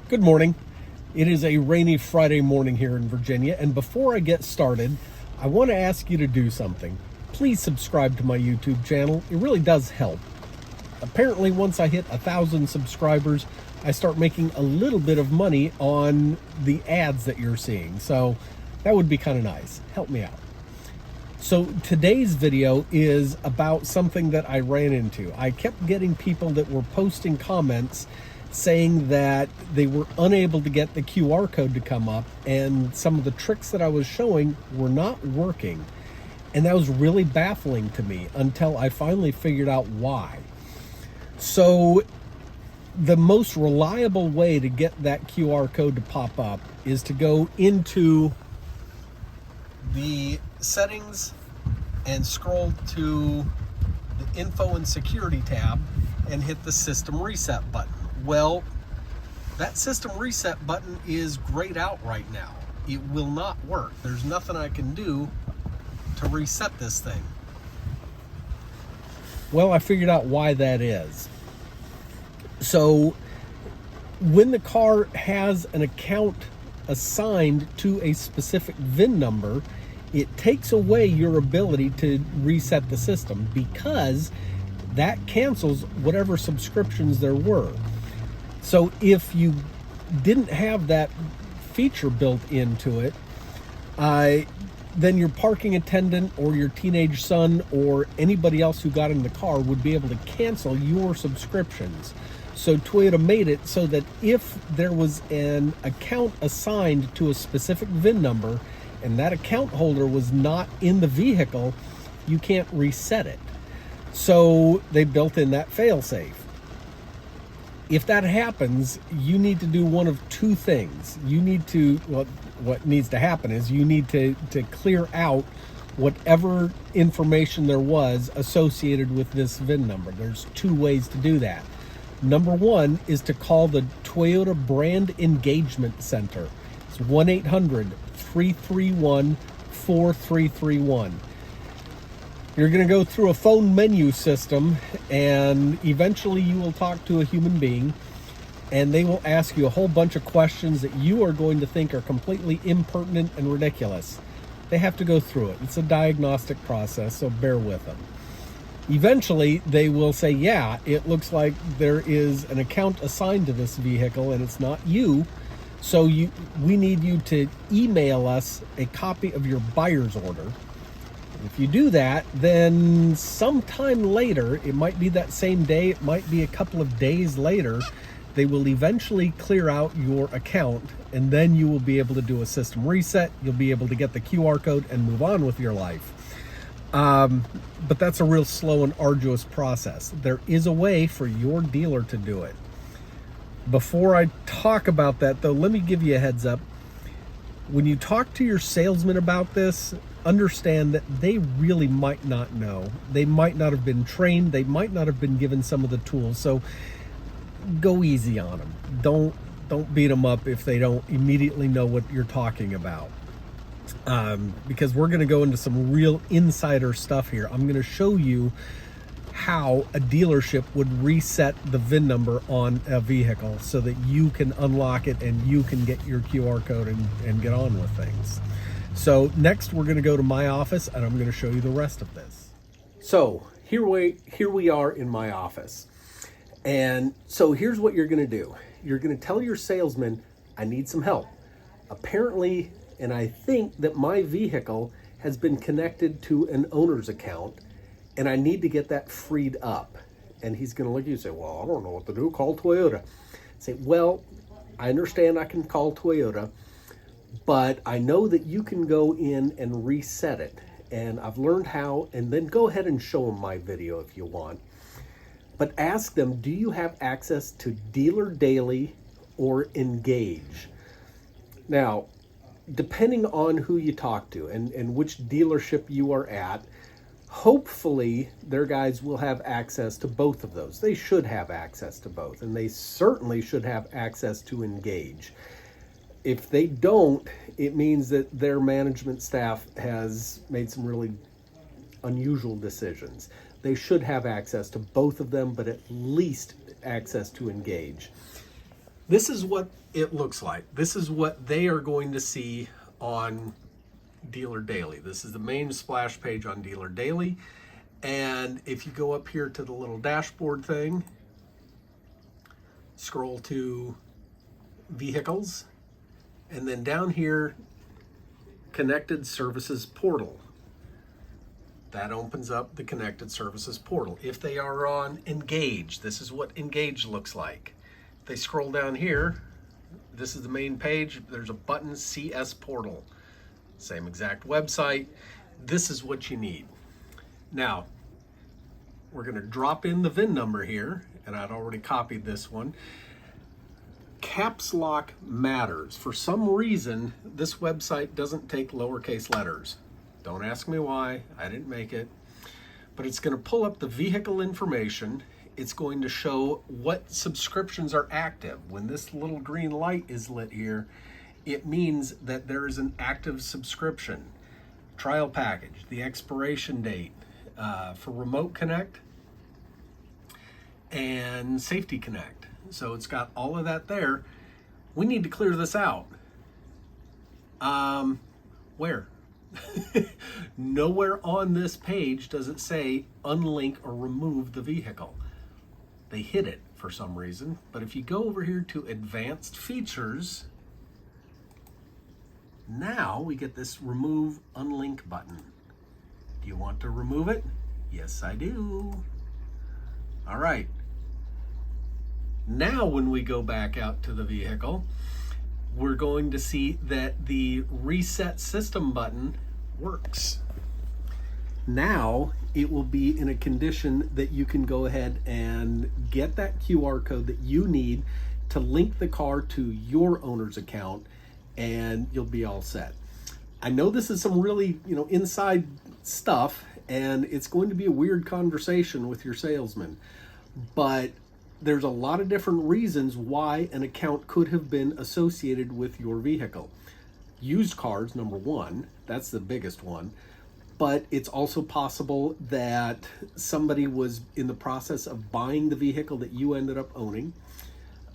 Good morning. It is a rainy Friday morning here in Virginia, and before I get started, I want to ask you to do something. Please subscribe to my YouTube channel. It really does help. Apparently, once I hit 1,000 subscribers, I start making a little bit of money on the ads that you're seeing. So that would be kind of nice. Help me out. So today's video is about something that I ran into. I kept getting people that were posting comments saying that they were unable to get the QR code to come up, and some of the tricks that I was showing were not working. And that was really baffling to me until I finally figured out why. So the most reliable way to get that QR code to pop up is to go into the settings and scroll to the info and security tab and hit the system reset button. Well, that system reset button is grayed out right now. It will not work. There's nothing I can do to reset this thing. Well, I figured out why that is. So when the car has an account assigned to a specific VIN number, it takes away your ability to reset the system because that cancels whatever subscriptions there were. So if you didn't have that feature built into it, then your parking attendant or your teenage son or anybody else who got in the car would be able to cancel your subscriptions. So Toyota made it so that if there was an account assigned to a specific VIN number and that account holder was not in the vehicle, you can't reset it. So they built in that failsafe. If that happens, you need to do one of two things. You need to, what needs to happen is you need to clear out whatever information there was associated with this VIN number. There's two ways to do that. Number one is to call the Toyota Brand Engagement Center. It's 1-800-331-4331. You're going to go through a phone menu system, and eventually you will talk to a human being, and they will ask you a whole bunch of questions that you are going to think are completely impertinent and ridiculous. They have to go through it. It's a diagnostic process, so bear with them. Eventually, they will say, yeah, it looks like there is an account assigned to this vehicle, and it's not you, so we need you to email us a copy of your buyer's order. If you do that, then sometime later, it might be that same day, it might be a couple of days later, they will eventually clear out your account, and then you will be able to do a system reset. You'll be able to get the QR code and move on with your life. But that's a real slow and arduous process. There is a way for your dealer to do it. Before I talk about that, though, let me give you a heads up. When you talk to your salesman about this, understand that they really might not know. They might not have been trained. They might not have been given some of the tools. So go easy on them. Don't beat them up if they don't immediately know what you're talking about. Because we're going to go into some real insider stuff here. I'm going to show you how a dealership would reset the VIN number on a vehicle so that you can unlock it and you can get your QR code and get on with things. So next we're going to go to my office and I'm going to show you the rest of this. So here we are in my office. And so here's what you're going to do. You're going to tell your salesman, I need some help. Apparently, and I think that my vehicle has been connected to an owner's account and I need to get that freed up. And he's going to look at you and say, well, I don't know what to do. Call Toyota. Say, well, I understand I can call Toyota, but I know that you can go in and reset it. And I've learned how, and then go ahead and show them my video if you want. But ask them, do you have access to Dealer Daily or Engage? Now, depending on who you talk to and which dealership you are at, hopefully their guys will have access to both of those. They should have access to both, and they certainly should have access to Engage. If they don't, it means that their management staff has made some really unusual decisions. They should have access to both of them, but at least access to Engage. This is what it looks like. This is what they are going to see on Dealer Daily. This is the main splash page on Dealer Daily. And if you go up here to the little dashboard thing, scroll to vehicles, and then down here, connected services portal. That opens up the connected services portal. If they are on Engage, this is what Engage looks like. If they scroll down here, this is the main page. There's a button, CS portal. Same exact website. This is what you need. Now, we're going to drop in the VIN number here, and I'd already copied this one. Caps lock matters. For some reason, this website doesn't take lowercase letters. Don't ask me why, I didn't make it. But it's going to pull up the vehicle information. It's going to show what subscriptions are active. When this little green light is lit here, it means that there is an active subscription. Trial package, the expiration date for Remote Connect and Safety Connect. So it's got all of that there. We need to clear this out. Where? Nowhere on this page does it say unlink or remove the vehicle. They hid it for some reason. But if you go over here to advanced features, now we get this remove unlink button. Do you want to remove it? Yes, I do. All right. Now when we go back out to the vehicle, we're going to see that the reset system button works. Now it will be in a condition that you can go ahead and get that QR code that you need to link the car to your owner's account, and you'll be all set. I know this is some really, inside stuff, and it's going to be a weird conversation with your salesman, but there's a lot of different reasons why an account could have been associated with your vehicle. Used cars, number one, that's the biggest one. But it's also possible that somebody was in the process of buying the vehicle that you ended up owning.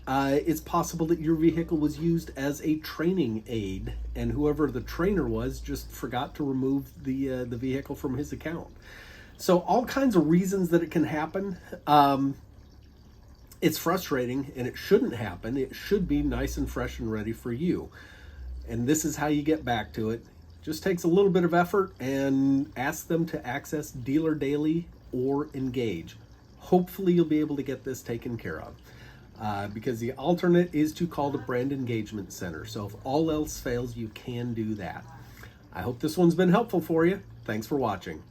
It's possible that your vehicle was used as a training aid, and whoever the trainer was just forgot to remove the vehicle from his account. So all kinds of reasons that it can happen. It's frustrating, and it shouldn't happen. It should be nice and fresh and ready for you. And this is how you get back to it. Just takes a little bit of effort, and ask them to access Dealer Daily or Engage. Hopefully you'll be able to get this taken care of. Because the alternate is to call the Brand Engagement Center. So if all else fails, you can do that. I hope this one's been helpful for you. Thanks for watching.